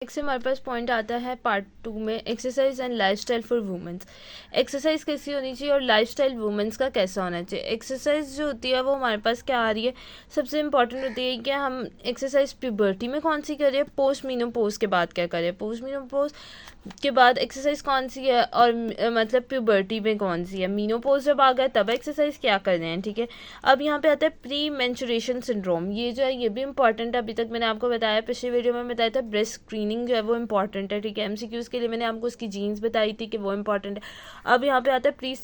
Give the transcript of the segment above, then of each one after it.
Next हमारे पास point आता है पार्ट 2 में exercise and lifestyle for women's. Exercise कैसी होनी चाहिए और लाइफस्टाइल वुमेंस का कैसा होना चाहिए। एक्सरसाइज जो होती है वो हमारे पास क्या आ रही है, सबसे इम्पॉर्टेंट होती है कि हम एक्सरसाइज प्यूबर्टी में कौन सी करें, पोस्ट मीनोपॉज के बाद क्या करें, पोस्ट मीनोपॉज के बाद एक्सरसाइज कौन सी है, और मतलब प्यूबर्टी में कौन सी है, मीनोपॉज जब आ गया तब एक्सरसाइज क्या करने हैं। ठीक है, अब यहाँ पे आता है प्री मेंस्ट्रुएशन सिंड्रोम। ये जो है ये भी इंपॉर्टेंट है। अभी तक मैंने आपको बताया, पिछले वीडियो में बताया था ब्रेस्ट स्क्रीनिंग जो है वो इंपॉर्टेंट है। ठीक है, एमसीक्यूज़ के लिए मैंने आपको उसकी जीन्स बताई थी कि वो इंपॉर्टेंट है। अब यहाँ पे आता है प्री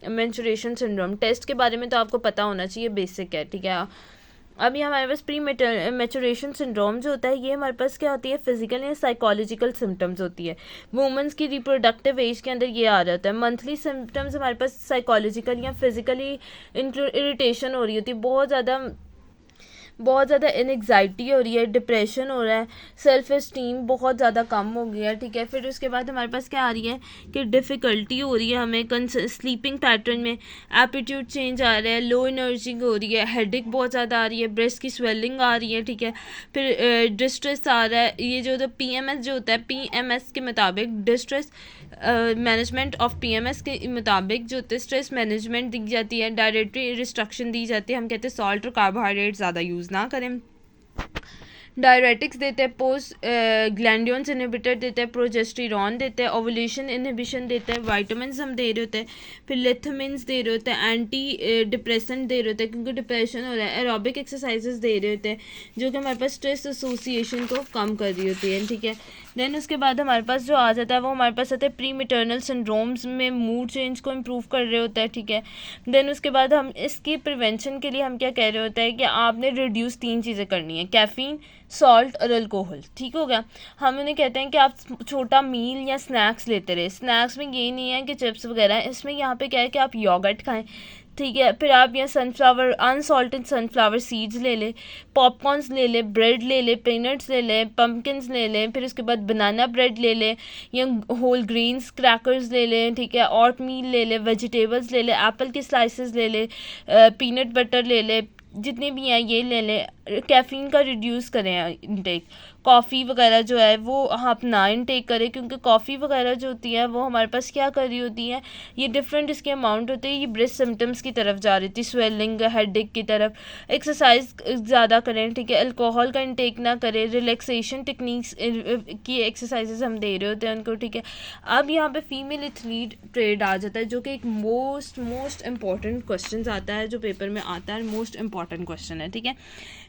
मेंस्ट्रुएशन सिंड्रोम। टेस्ट के बारे में तो आपको पता होना चाहिए, बेसिक है। ठीक है, अब ये हमारे पास प्री मेचुरेशन सिंड्रोम जो होता है ये हमारे पास क्या होती है, फिजिकल या साइकोलॉजिकल सिम्टम्स होती है। वुमेंस की रिप्रोडक्टिव एज के अंदर ये आ जाता है। मंथली सिम्टम्स हमारे पास साइकोलॉजिकल या फिजिकली इरिटेशन हो रही होती है, बहुत ज़्यादा एनग्जाइटी हो रही है, डिप्रेशन हो रहा है, सेल्फ इस्टीम बहुत ज़्यादा कम हो गया है। ठीक है, फिर उसके बाद हमारे पास क्या आ रही है कि डिफ़िकल्टी हो रही है हमें स्लीपिंग पैटर्न में, एप्टीट्यूड चेंज आ रहा है, लो एनर्जी हो रही है, हेडेक बहुत ज़्यादा आ रही है, ब्रेस्ट की स्वेलिंग आ रही है। ठीक है, फिर डिस्ट्रेस आ रहा है। ये जो पीएमएस जो होता है, पीएमएस के मुताबिक डिस्ट्रेस मैनेजमेंट ऑफ पीएमएस के मुताबिक जो होते है स्ट्रेस मैनेजमेंट दी जाती है, डायरेटरी रिस्ट्रक्शन दी जाती है। हम कहते हैं सॉल्ट और कार्बोहाइड्रेट ज़्यादा यूज़ ना करें। डायरेटिक्स देते हैं, पोस्ट ग्लैंडियंस इनहिबिटर देते हैं, प्रोजेस्टेरॉन देते हैं, ओवुलेशन इनहिबिशन देते हैं, वाइटामिन हम दे रहे होते हैं, फिर लिथमिन्स दे रहे होते हैं, एंटी डिप्रेसेंट दे रहे होते हैं क्योंकि डिप्रेशन हो रहा है, एरोबिक एक्सरसाइजेस दे रहे होते हैं जो कि हमारे पास स्ट्रेस एसोसिएशन को कम कर रही होती है। ठीक है, देन उसके बाद हमारे पास जो आ जाता है वो हमारे पास आता है प्री मैटरनल सिंड्रोम्स में मूड चेंज को इम्प्रूव कर रहे होता है। ठीक है, देन उसके बाद हम इसकी प्रिवेंशन के लिए हम क्या कह रहे होते हैं कि आपने रिड्यूस 3 चीज़ें करनी है, कैफ़ीन, सॉल्ट और अल्कोहल। ठीक हो गया, हम उन्हें कहते हैं कि आप छोटा मील या स्नैक्स लेते रहे। स्नैक्स में ये नहीं है कि चिप्स वगैरह, इसमें यहाँ पे क्या है कि आप योगर्ट खाएं। ठीक है, फिर आप यहाँ सनफ्लावर अनसॉल्टेड सनफ्लावर सीड्स ले लें, पॉपकॉर्न्स ले लें, ब्रेड ले लें, पीनट्स ले लें, पम्पकिन्स ले लें, फिर उसके बाद बनाना ब्रेड ले लें या होल ग्रेन्स क्रैकर्स ले लें। ठीक है, ऑट मील ले लें, वेजिटेबल्स ले लें, एप्पल के स्लाइसेस ले लें, पीनट बटर ले लें, जितने भी हैं ये ले लें। कैफ़ीन का रिड्यूस करें इनटेक। कॉफ़ी वगैरह जो है वो आप ना इनटेक करें क्योंकि कॉफ़ी वगैरह जो होती है वो हमारे पास क्या कर रही होती है, ये डिफरेंट इसके अमाउंट होते हैं, ये ब्रेस्ट सिम्टम्स की तरफ जा रही थी, स्वेलिंग हेडेक की तरफ। एक्सरसाइज ज़्यादा करें। ठीक है, अल्कोहल का इनटेक ना करें, रिलैक्सेशन टेक्निक्स की एक्सरसाइजेज हम दे रहे होते हैं उनको। ठीक है, अब यहाँ पे फीमेल एथलीट ट्रेड आ जाता है जो कि एक मोस्ट इम्पॉर्टेंट क्वेश्चन आता है जो पेपर में आता है, मोस्ट इम्पॉर्टेंट क्वेश्चन है। ठीक है,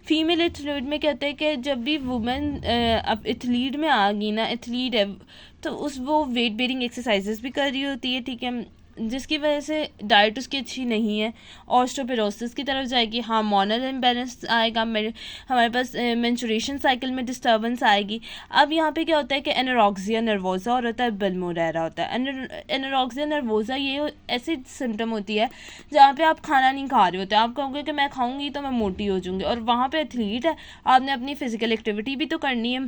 फीमेल एथलीट में कहते हैं कि जब भी वुमेन अब एथलीट में आ गई ना, एथलीट है तो वो वेट बेरिंग एक्सरसाइजेस भी कर रही होती है। ठीक है, जिसकी वजह से डाइट उसकी अच्छी नहीं है, ऑस्टियोपोरोसिस की तरफ जाएगी, हार्मोनल इम्बैलेंस आएगा, हमारे पास मेंस्ट्रुएशन साइकिल में डिस्टर्बेंस आएगी। अब यहाँ पे क्या होता है कि एनोरेक्सिया नर्वोसा और होता है बल्मोरेरा होता है। एनोरेक्सिया नर्वोसा ये ऐसी सिम्टम होती है जहाँ पे आप खाना नहीं खा रहे होते, आप कहोगे कि मैं खाऊंगी तो मैं मोटी हो जाऊंगी, और वहाँ पे एथलीट है, आपने अपनी फिजिकल एक्टिविटी भी तो करनी है,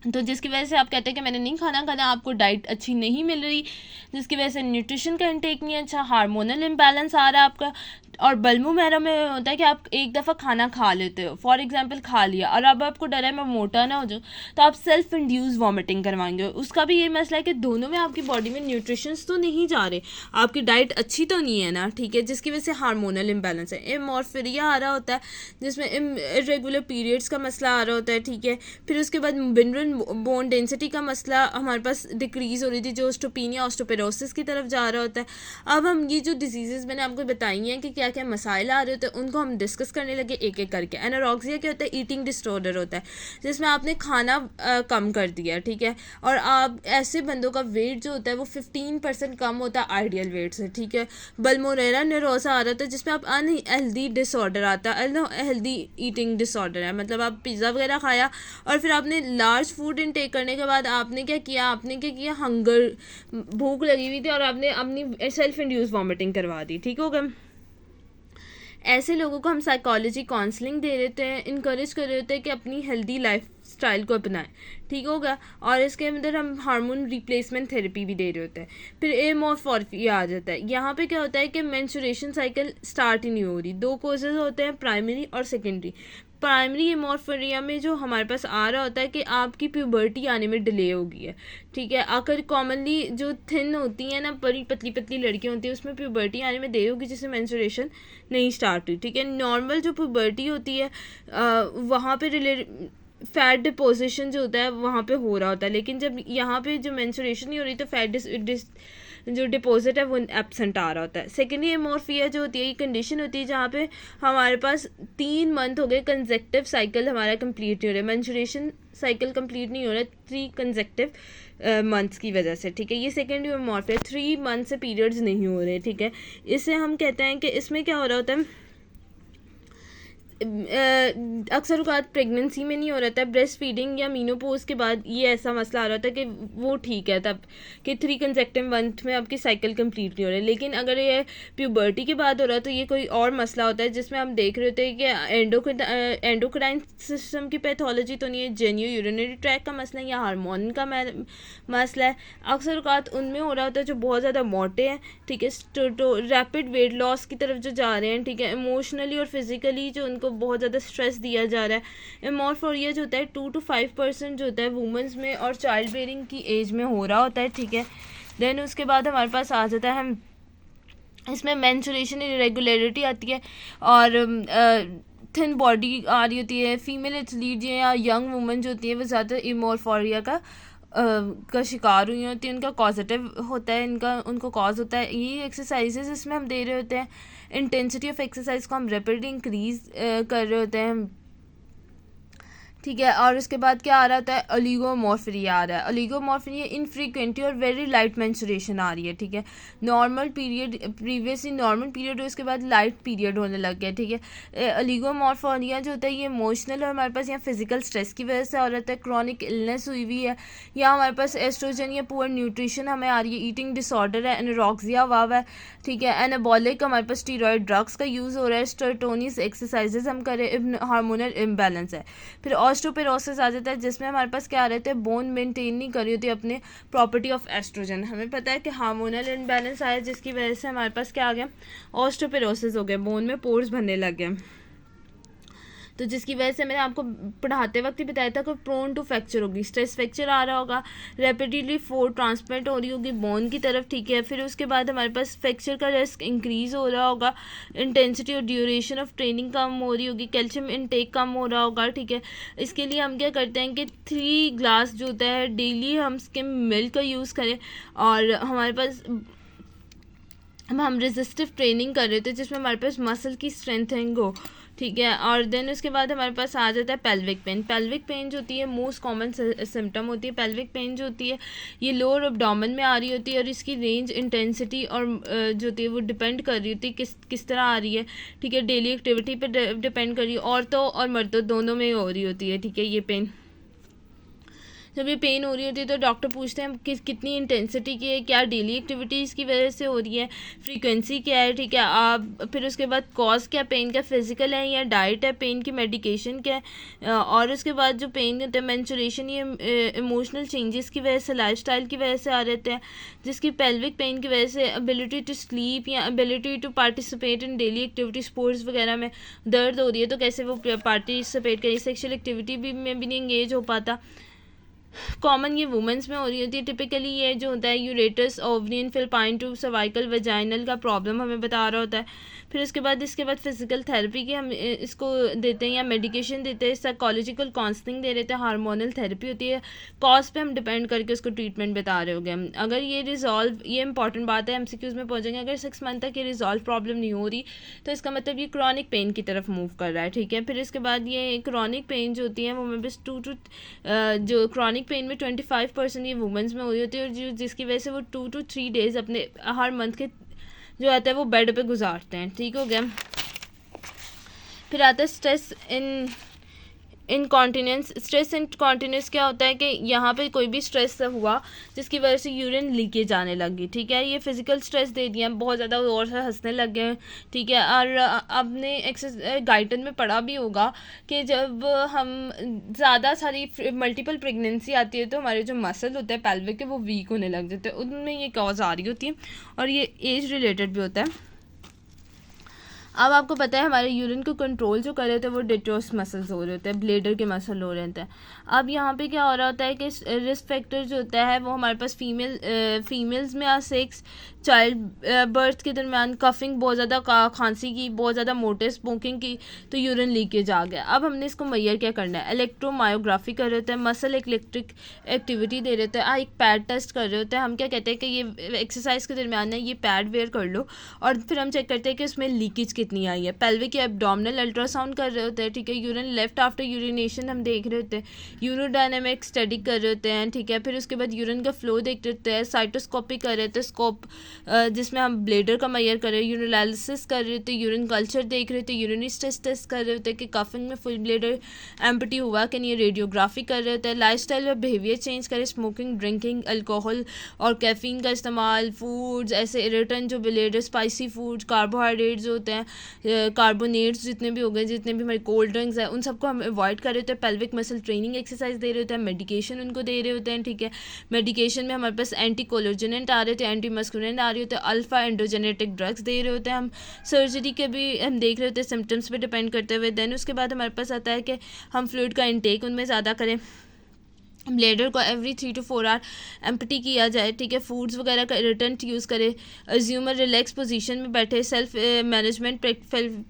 तो जिसकी वजह से आप कहते हैं कि मैंने नहीं खाना खाना, आपको डाइट अच्छी नहीं मिल रही, जिसकी वजह से न्यूट्रिशन का इंटेक नहीं अच्छा, हार्मोनल इम्बैलेंस आ रहा है आपका। और बल्मोरेरा में होता है कि आप एक दफ़ा खाना खा लेते हो, फॉर एग्जांपल खा लिया, और अब आपको डर है मैं मोटा ना हो जाऊँ, तो आप सेल्फ इंड्यूस वॉमिटिंग करवाएंगे। उसका भी ये मसला है कि दोनों में आपकी बॉडी में न्यूट्रिशंस तो नहीं जा रहे, आपकी डाइट अच्छी तो नहीं है ना। ठीक है, जिसकी वजह से हार्मोनल इम्बैलेंस है, एमोर्फिरिया आ रहा होता है जिसमें इरेगुलर पीरियड्स का मसला आ रहा होता है। ठीक है, फिर उसके बाद मिनरल बोन डेंसिटी का मसला हमारे पास डिक्रीज़ हो रही थी जो ऑस्टोपेनिया ऑस्टोपेरोसिस की तरफ जा रहा होता है। अब हम ये जो डिजीज़ मैंने आपको बताई हैं कि क्या क्या मसाइल आ रहे होते हैं उनको हम डिस्कस करने लगे एक एक करके। एनोरेक्सिया क्या होता है, ईटिंग डिसऑर्डर होता है जिसमें आपने खाना कम कर दिया। ठीक है, और आप ऐसे बंदों का वेट जो होता है वो 15% कम होता है आइडियल वेट से। ठीक है, बल्मोरेरा न्यूरोसा आ रहा था जिसमें आप अनहेल्दी डिसऑर्डर आता है, अनहेल्दी ईटिंग डिसऑर्डर है, मतलब आप पिज़्ज़ा वगैरह खाया और फिर आपने लार्ज फूड इनटेक करने के बाद आपने क्या किया, हंगर, भूख लगी हुई थी और आपने अपनी सेल्फ इंड्यूस वॉमिटिंग करवा दी। ठीक होगा, ऐसे लोगों को हम साइकोलॉजी काउंसलिंग दे देते हैं, इनकरेज कर रहे होते हैं कि अपनी हेल्दी लाइफ स्टाइल को अपनाएं। ठीक होगा, और इसके अंदर हम हार्मोन रिप्लेसमेंट थेरेपी भी दे रहे होते हैं। फिर एमोर्फोर्फिया आ जाता है, यहाँ पे क्या होता है कि मेंस्ट्रुएशन साइकिल स्टार्ट ही नहीं हो रही। 2 कोजेज होते हैं, प्राइमरी और सेकेंडरी। प्राइमरी हेमोरेफिया में जो हमारे पास आ रहा होता है कि आपकी प्यूबर्टी आने में डिले हो गई है, ठीक है। अगर कॉमनली जो थिन होती है ना, बड़ी पतली पतली लड़कियाँ होती हैं, उसमें प्यूबर्टी आने में देर होगी जिससे मेंस्ट्रुएशन नहीं स्टार्ट हुई, ठीक है। नॉर्मल जो प्यूबर्टी होती है वहाँ पे फैट डिपोजिशन जो होता है वहाँ पे हो रहा होता है, लेकिन जब यहाँ पे जो मेंस्ट्रुएशन नहीं हो रही तो फैट जो डिपॉजिट है वो एब्सेंट आ रहा होता है। सेकेंडरी हेमोरेफिया जो होती है ये कंडीशन होती है जहाँ पे हमारे पास 3 मंथ हो गए कंसेक्टिव साइकिल हमारा कंप्लीट नहीं हो रहा है, मेंस्ट्रुएशन साइकिल कंप्लीट नहीं हो रहा है 3 कंसेक्टिव मंथ्स की वजह से, ठीक है। ये सेकेंडरी हेमोरेफिया 3 मंथ से पीरियड्स नहीं हो रहे, ठीक है। इससे हम कहते हैं कि इसमें क्या हो रहा होता है, अक्सर औक़ात प्रेगनेंसी में नहीं हो रहा था, ब्रेस्ट फीडिंग या मीनोपॉज के बाद ये ऐसा मसला आ रहा था कि वो ठीक है तब कि 3 कंसेक्टिव मंथ में आपकी साइकिल कंप्लीट नहीं हो रही। लेकिन अगर ये प्यूबर्टी के बाद हो रहा है तो ये कोई और मसला होता है जिसमें हम देख रहे होते हैं कि एंडोक्राइन सिस्टम की पैथोलॉजी तो नहीं है, जेन्यू यूरिनरी ट्रैक का मसला है या हार्मोन का मसला है। अक्सर औक़ात उनमें हो रहा होता है जो बहुत ज़्यादा मोटे हैं, ठीक है, तो रैपिड वेट लॉस की तरफ जो जा रहे हैं, ठीक है, इमोशनली और फिज़िकली जो उनको बहुत ज़्यादा स्ट्रेस दिया जा रहा है। हेमोरेफिया जो होता है 2 to 5% जो होता है वुमेंस में और चाइल्ड बेयरिंग की एज में हो रहा होता है, ठीक है। देन उसके बाद हमारे पास आ जाता है इसमें मेंस्ट्रुएशन इरेगुलरिटी आती है और थिन बॉडी आ रही होती है। फीमेल एथलीट या यंग वुमेन जो होती है वो ज़्यादा हेमोरेफिया का शिकार हुई होती है, उनका कॉजेटिव होता है, उनको कॉज होता है। ये एक्सरसाइजेस इसमें हम दे रहे होते हैं, इंटेंसिटी ऑफ एक्सरसाइज को हम रैपिडली इंक्रीज कर रहे होते हैं, ठीक है। और उसके बाद क्या आ रहा होता है, ओलिगोमोर्फिया आ रहा है। ओलिगोमोर्फिया इनफ्रीक्वेंटली और वेरी लाइट मेंस्ट्रुएशन आ रही है, ठीक है। Normal period previously normal period उसके बाद लाइट पीरियड होने लग गया, ठीक है। ओलिगोमोर्फिया जो होता है ये इमोशनल और हमारे पास यहाँ फिजिकल स्ट्रेस की वजह से आ रहा है, क्रॉनिक इलनेस हुई है या हमारे पास एस्ट्रोजन या पुअर न्यूट्रिशन हमें आ रही है, ईटिंग डिसऑर्डर है, एनोरेक्सिया हुआ है, ठीक है। एनाबॉलिक हमारे पास स्टीरॉयड ड्रग्स का यूज़ हो रहा है, स्टेरोटोनियस एक्सरसाइजेज हम करें, हार्मोनल इम्बैलेंस है। फिर ऑस्टियोपोरोसिस आ जाता है जिसमें हमारे पास क्या रहता है, बोन मेंटेन नहीं कर रही होती अपने प्रॉपर्टी ऑफ एस्ट्रोजन। हमें पता है कि हार्मोनल इम्बैलेंस आया जिसकी वजह से हमारे पास क्या आ गया, ऑस्टियोपोरोसिस हो गया, बोन में पोर्स बनने लग गए, तो जिसकी वजह से मैंने आपको पढ़ाते वक्त ही बताया था कि प्रोन टू फ्रैक्चर होगी, स्ट्रेस फ्रैक्चर आ रहा होगा, रैपिडली फोर्स ट्रांसमिट हो रही होगी बोन की तरफ, ठीक है। फिर उसके बाद हमारे पास फ्रैक्चर का रिस्क इंक्रीज़ हो रहा होगा, इंटेंसिटी और ड्यूरेशन ऑफ ट्रेनिंग कम हो रही होगी, कैल्शियम इनटेक कम हो रहा होगा, ठीक है। इसके लिए हम क्या करते हैं कि 3 ग्लास जो होता है डेली हम स्किम मिल्क का यूज़ करें, और हमारे पास हम रेजिस्टिव ट्रेनिंग कर रहे थे जिसमें हमारे पास मसल की स्ट्रेंथनिंग हो, ठीक है। और देन उसके बाद हमारे पास आ जाता है पेल्विक पेन। पेल्विक पेन जो होती है मोस्ट कॉमन सिम्टम होती है। पेल्विक पेन जो होती है ये लोअर एब्डोमेन में आ रही होती है और इसकी रेंज इंटेंसिटी और जो होती है वो डिपेंड कर रही होती है किस तरह आ रही है, ठीक है, डेली एक्टिविटी पे डिपेंड कर रही है। औरतों और मर्दों दोनों में हो रही होती है, ठीक है। ये पेन जब ये पेन हो रही होती है तो डॉक्टर पूछते हैं कितनी इंटेंसिटी की है, क्या डेली एक्टिविटीज़ की वजह से हो रही है, फ्रीक्वेंसी क्या है, ठीक है। आप फिर उसके बाद कॉज क्या पेन का, फिजिकल है या डाइट है, पेन की मेडिकेशन क्या है, और उसके बाद जो पेन होता है मेंस्ट्रुएशन ये इमोशनल चेंजेस की वजह से, लाइफस्टाइल की वजह से आ रहते हैं, जिसकी पेल्विक पेन की वजह से एबिलिटी टू स्लीप या ability to participate in daily activity, sports वगैरह में दर्द हो रही है तो कैसे वो पार्टिसिपेट करें, सेक्शुअल एक्टिविटी में भी नहीं इंगेज हो पाता। कॉमन ये वुमेंस में हो रही होती है। टिपिकली ये जो होता है यूरेटस, ovarian, fallopian to cervical, vaginal का प्रॉब्लम हमें बता रहा होता है। फिर इसके बाद फिजिकल थेरेपी की हम इसको देते हैं या मेडिकेशन देते हैं, साइकोलॉजिकल काउंसलिंग दे रहे थे, हार्मोनल थेरेपी होती है। कॉज पे हम डिपेंड करके उसको ट्रीटमेंट बता रहे होंगे हम। अगर ये रिजॉल्व, ये इंपॉर्टेंट बात है, एमसीक्यूज में पहुंचेंगे, अगर 6 मंथ तक ये रिजॉल्व प्रॉब्लम नहीं हो रही तो इसका मतलब ये क्रॉनिक पेन की तरफ मूव कर रहा है, ठीक है। फिर इसके बाद ये क्रॉनिक पेन जो होती है वो हमें बस जो क्रॉनिक पेन में 25% ये वुमेंस में हो रही होती है, और जिसकी वजह से वो 2 to 3 डेज अपने हर मंथ के जो आता है वो बेड पे गुजारते हैं, ठीक हो गया। फिर आता है स्ट्रेस इनकॉन्टिनेंस। स्ट्रेस इनकॉन्टिनेंस क्या होता है कि यहाँ पे कोई भी स्ट्रेस हुआ जिसकी वजह से यूरिन लीकेज आने लगी, ठीक है। ये फिजिकल स्ट्रेस दे दिया, बहुत ज़्यादा और से हंसने लग गए, ठीक है। और आपने गाइडन में पढ़ा भी होगा कि जब हम ज़्यादा सारी मल्टीपल प्रेगनेंसी आती है तो हमारे जो मसल होते हैं पेल्विक के वो वीक होने लग जाते हैं, उनमें ये कॉज आ रही होती है और ये एज रिलेटेड भी होता है। अब आपको पता है हमारे यूरिन को कंट्रोल जो कर रहे होते हैं वो डेट्रोस मसल्स हो रहे होते हैं, ब्लेडर के मसल हो रहे होते हैं। अब यहाँ पे क्या हो रहा होता है कि रिस्क फैक्टर जो होता है वो हमारे पास फीमेल्स में 6 चाइल्ड बर्थ के दरमियान कफिंग बहुत ज़्यादा, खांसी की बहुत ज़्यादा, मोटे स्मोकिंग की, तो यूरिन लीकेज आ गया। अब हमने इसको मैयर क्या करना है, इलेक्ट्रोमायोग्राफी कर रहे होते हैं, मसल इलेक्ट्रिक एक्टिविटी दे रहे होते हैं, एक पैड टेस्ट कर रहे होते हैं। हम क्या कहते हैं कि ये एक्सरसाइज के दरमियान है, ये पैड वेयर कर लो और फिर हम चेक करते हैं कि उसमें लीकेज कितनी आई है। पेल्विक या एब्डोमिनल अल्ट्रासाउंड कर रहे होते हैं, ठीक है। यूरिन लेफ्ट आफ्टर यूरिनेशन हम देख रहे होते हैं, यूरोडायनेमिक स्टडी कर रहे होते हैं, ठीक है। फिर उसके बाद यूरिन का फ्लो देख रहे होते हैं, साइटोस्कोपी कर रहे थे, स्कोप जिसमें हम ब्लेडर का मैयर कर रहे हैं, यूरिनालिसिस कर रहे थे, यूरिन कल्चर देख रहे थे, यूरिनी स्ट्रेस टेस्ट कर रहे होते हैं कि कफिंग में फुल ब्लेडर एम्प्टी हुआ कि नहीं, रेडियोग्राफी कर रहे होते हैं। लाइफस्टाइल और बिहेवियर चेंज करें, स्मोकिंग, ड्रिंकिंग, अल्कोहल और कैफीन का इस्तेमाल, फूड्स ऐसे इरिटेंट जो ब्लेडर, स्पाइसी फूड्स, कार्बोहाइड्रेट्स होते हैं, कार्बोनेट्स जितने भी हो गए, जितने भी हमारे कोल्ड ड्रिंक्स हैं, उन सबको हम अवॉइड कर रहे होते हैं। पेल्विक मसल ट्रेनिंग एक्सरसाइज दे रहे होते हैं, मेडिकेशन उनको दे रहे होते हैं, ठीक है। मेडिकेशन में हमारे पास एंटी कोलोजेनेंट आ रहे थे, एंटी मस्कुलेंट आ रहे होते हैं, अल्फा एंडोजेनेटिक ड्रग्स दे रहे होते हैं। हम सर्जरी के भी हम देख रहे होते हैं, सिम्टम्स पे डिपेंड करते हुए। देन उसके बाद हमारे पास आता है कि हम फ्लूइड का इंटेक उनमें ज़्यादा करें, ब्लेडर को एवरी 3 to 4 आवर एम्प्टी किया जाए, ठीक है। फूड्स वगैरह का इरिटेंट यूज़ करें, अज्यूमर रिलैक्स पोजीशन में बैठे, सेल्फ मैनेजमेंट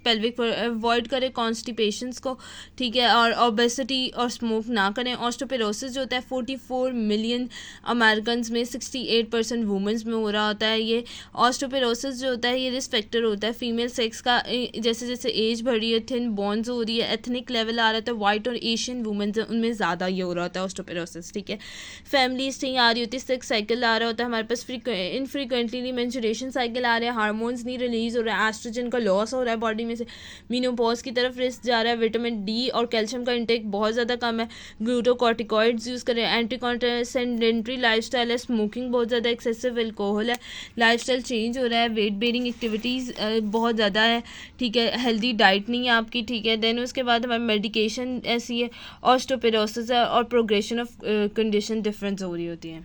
पेल्विक अवॉइड करें, कॉन्स्टिपेशंस को, ठीक है, और ओबेसिटी और स्मोक ना करें। ऑस्टियोपोरोसिस जो होता है 44 मिलियन अमेरिकन में 68% वुमेंस में हो रहा होता है। ये ऑस्टियोपोरोसिस जो होता है ये रिस्क फैक्टर होता है फीमेल सेक्स का, जैसे जैसे एज बढ़ रही है, थिन बोन्स हो रही है, एथनिक लेवल आ रहा था, वाइट और एशियन वुमेंस उनमें ज़्यादा ये हो रहा होता है ऑस्टियोपोरोसिस, ठीक है। फैमिली स्टिंग आ रही होती है, सेक्स साइकिल आ रहा होता है हमारे पास, इनफ्रीक्वेंटली मेंस्ट्रुएशन साइकिल आ रहे हैं, हार्मोन्स नहीं रिलीज हो रहा है, एस्ट्रोजन का लॉस हो रहा है बॉडी में से, मीनोपॉज की तरफ रिस्क जा रहा है, विटामिन डी और कैल्शियम का इंटेक बहुत ज़्यादा कम है, ग्लूटोकॉर्टिकॉइड्स यूज़ करें, एंटी सेडेंटरी लाइफस्टाइल है, स्मोकिंग बहुत ज़्यादा एक्सेसिव, अल्कोहल है, लाइफस्टाइल चेंज हो रहा है, वेट बेरिंग एक्टिविटीज़ बहुत ज़्यादा है, ठीक है, हेल्दी डाइट नहीं है आपकी, ठीक है। देन उसके बाद हमारी मेडिकेशन ऐसी है, ऑस्टियोपोरोसिस है और प्रोग्रेशन ऑफ कंडीशन डिफरेंस हो रही होती है।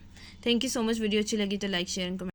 Thank you so much. Video अच्छी लगी तो लाइक शेयर एंड कमेंट।